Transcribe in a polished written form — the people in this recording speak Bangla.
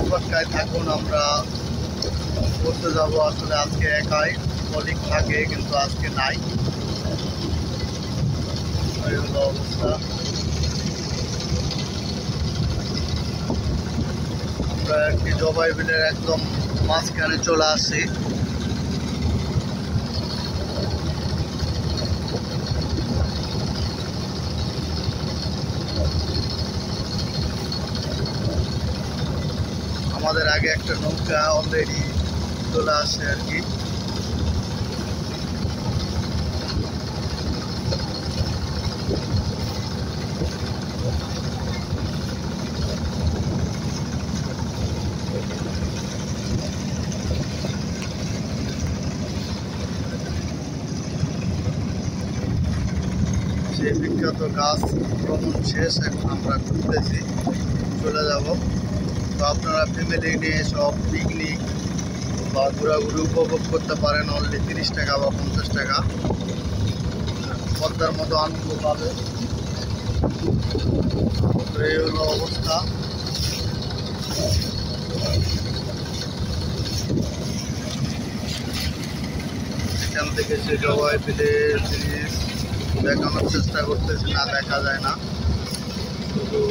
অপেক্ষায় থাকুন, আমরা ঘুরতে যাবো। আসলে আজকে একাই, কলিগ থাকে কিন্তু আজকে নাই। এই হলো অবস্থা। আমরা একটি জবাই বিলের একদম মাঝখানে চলে আসি। আমাদের আগে একটা নৌকা অলরেডি চলে আসে আর কি। সেই বিখ্যাত গাছ ভ্রমণ শেষ, এখন আমরা ঘুরতেছি, চলে যাব। তো আপনারা ফ্যামিলি নিয়ে সব পিকনিক বা ঘোরাঘুরি উপভোগ করতে পারেন অনলি 30 টাকা বা 50 টাকা। পদ্মার মতো আনন্দ পাবে। এই হলো অবস্থা। এখান থেকে সে জবাই বিলের জিনিস দেখানোর চেষ্টা করতেছি, না দেখা যায় না, শুধু